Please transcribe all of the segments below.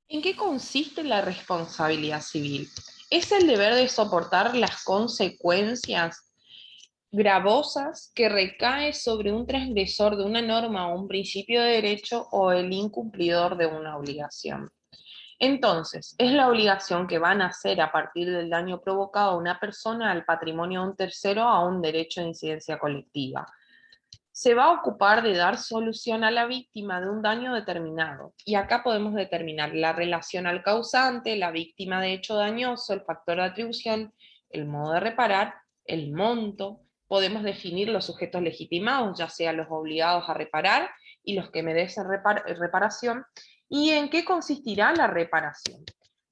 ¿En qué consiste la responsabilidad civil? Es el deber de soportar las consecuencias gravosas que recae sobre un transgresor de una norma o un principio de derecho o el incumplidor de una obligación. Entonces, es la obligación que van a hacer a partir del daño provocado a una persona, al patrimonio de un tercero, a un derecho de incidencia colectiva. Se va a ocupar de dar solución a la víctima de un daño determinado. Y acá podemos determinar la relación al causante, la víctima de hecho dañoso, el factor de atribución, el modo de reparar, el monto. Podemos definir los sujetos legitimados, ya sea los obligados a reparar y los que merecen reparación, y en qué consistirá la reparación.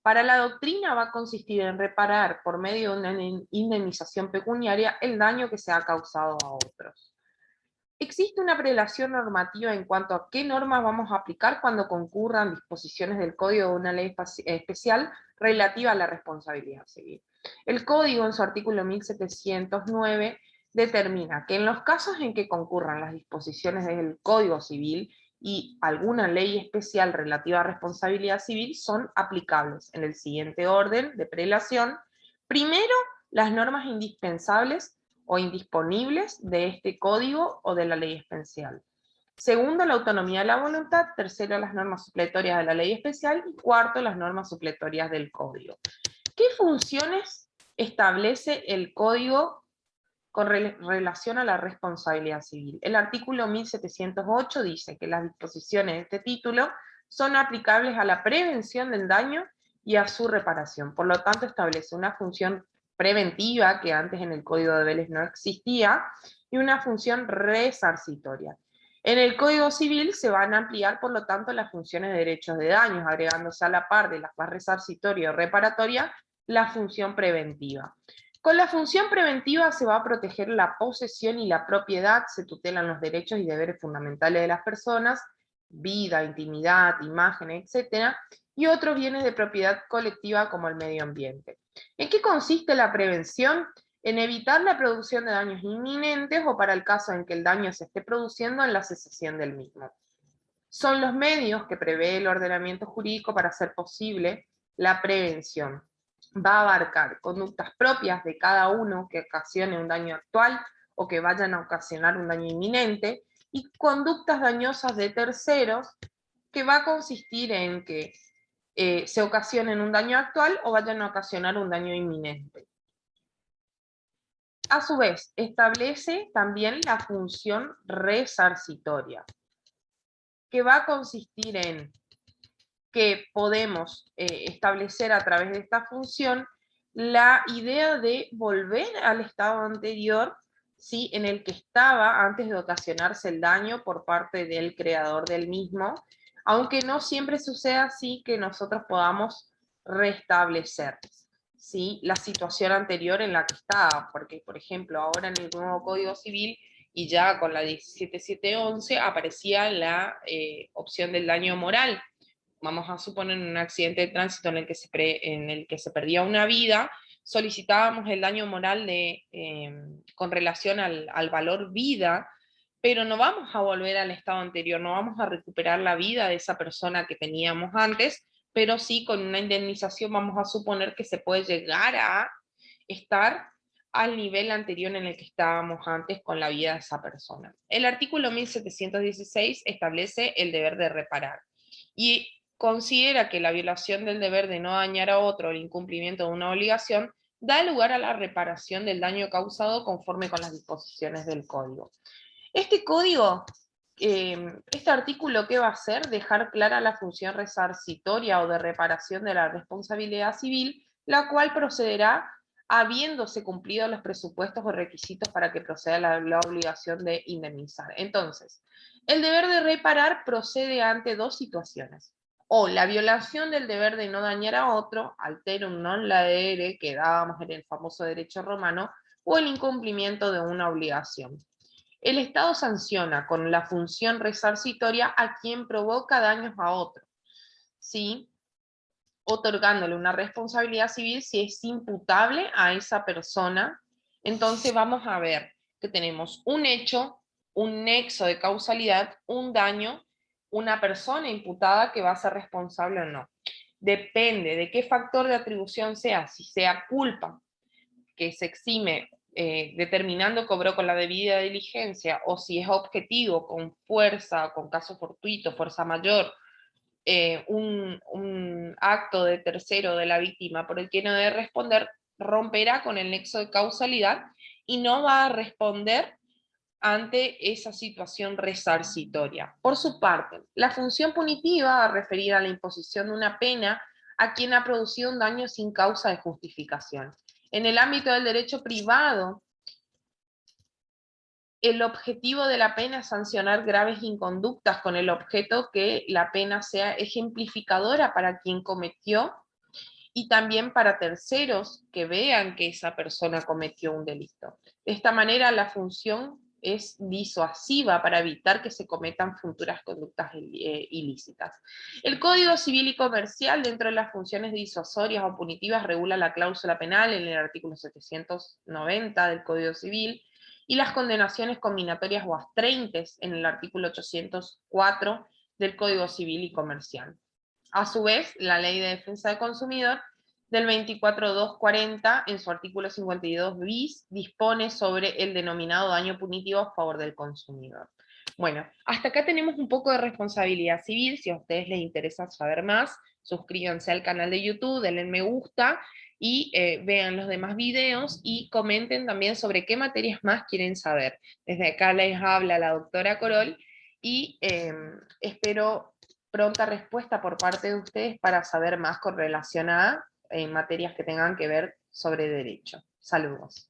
Para la doctrina va a consistir en reparar por medio de una indemnización pecuniaria el daño que se ha causado a otros. Existe una prelación normativa en cuanto a qué normas vamos a aplicar cuando concurran disposiciones del Código de una ley especial relativa a la responsabilidad civil. El Código, en su artículo 1709, determina que en los casos en que concurran las disposiciones del Código Civil y alguna ley especial relativa a responsabilidad civil son aplicables en el siguiente orden de prelación. Primero, las normas indispensables o indisponibles de este código o de la ley especial. Segundo, la autonomía de la voluntad. Tercero, las normas supletorias de la ley especial. Y cuarto, las normas supletorias del código. ¿Qué funciones establece el código con relación a la responsabilidad civil? El artículo 1708 dice que las disposiciones de este título son aplicables a la prevención del daño y a su reparación. Por lo tanto, establece una función preventiva, que antes en el Código de Vélez no existía, y una función resarcitoria. En el Código Civil se van a ampliar, por lo tanto, las funciones de derechos de daños, agregándose a la par de la más resarcitoria o reparatoria, la función preventiva. Con la función preventiva se va a proteger la posesión y la propiedad, se tutelan los derechos y deberes fundamentales de las personas, vida, intimidad, imagen, etc., y otros bienes de propiedad colectiva como el medio ambiente. ¿En qué consiste la prevención? En evitar la producción de daños inminentes o para el caso en que el daño se esté produciendo en la cesación del mismo. Son los medios que prevé el ordenamiento jurídico para hacer posible la prevención. Va a abarcar conductas propias de cada uno que ocasione un daño actual o que vayan a ocasionar un daño inminente, y conductas dañosas de terceros, que va a consistir en que se ocasionen un daño actual o vayan a ocasionar un daño inminente. A su vez, establece también la función resarcitoria, que va a consistir en que podemos establecer a través de esta función la idea de volver al estado anterior, ¿sí?, en el que estaba antes de ocasionarse el daño por parte del creador del mismo, aunque no siempre sucede así que nosotros podamos restablecer, ¿sí?, la situación anterior en la que estaba, porque, por ejemplo, ahora en el nuevo Código Civil y ya con la 17711 aparecía la opción del daño moral. Vamos a suponer un accidente de tránsito en el que se perdía una vida, solicitábamos el daño moral con relación al valor vida, pero no vamos a volver al estado anterior, no vamos a recuperar la vida de esa persona que teníamos antes, pero sí con una indemnización vamos a suponer que se puede llegar a estar al nivel anterior en el que estábamos antes con la vida de esa persona. El artículo 1716 establece el deber de reparar y considera que la violación del deber de no dañar a otro o el incumplimiento de una obligación da lugar a la reparación del daño causado conforme con las disposiciones del código. Este código, este artículo, ¿qué va a hacer? Dejar clara la función resarcitoria o de reparación de la responsabilidad civil, la cual procederá habiéndose cumplido los presupuestos o requisitos para que proceda la obligación de indemnizar. Entonces, el deber de reparar procede ante dos situaciones: o la violación del deber de no dañar a otro, alterum non laere, que dábamos en el famoso derecho romano, o el incumplimiento de una obligación. El Estado sanciona con la función resarcitoria a quien provoca daños a otro, ¿sí?, otorgándole una responsabilidad civil si es imputable a esa persona. Entonces vamos a ver que tenemos un hecho, un nexo de causalidad, un daño, una persona imputada que va a ser responsable o no. depende de qué factor de atribución sea, si sea culpa, que se exime determinando cobró con la debida diligencia, o si es objetivo, con fuerza, con caso fortuito, fuerza mayor, un acto de tercero de la víctima por el que no debe responder, romperá con el nexo de causalidad y no va a responder ante esa situación resarcitoria. Por su parte, la función punitiva va a referir a la imposición de una pena a quien ha producido un daño sin causa de justificación. En el ámbito del derecho privado, el objetivo de la pena es sancionar graves inconductas con el objeto que la pena sea ejemplificadora para quien cometió y también para terceros que vean que esa persona cometió un delito. De esta manera, la función es disuasiva para evitar que se cometan futuras conductas ilícitas. El Código Civil y Comercial, dentro de las funciones disuasorias o punitivas, regula la cláusula penal en el artículo 790 del Código Civil y las condenaciones combinatorias o astreintες en el artículo 804 del Código Civil y Comercial. A su vez, la Ley de Defensa del Consumidor del 24240, en su artículo 52 bis, dispone sobre el denominado daño punitivo a favor del consumidor. Bueno, hasta acá tenemos un poco de responsabilidad civil. Si a ustedes les interesa saber más, suscríbanse al canal de YouTube, denle me gusta y vean los demás videos y comenten también sobre qué materias más quieren saber. Desde acá les habla la doctora Corol y espero pronta respuesta por parte de ustedes para saber más con relación a materias que tengan que ver sobre derecho. Saludos.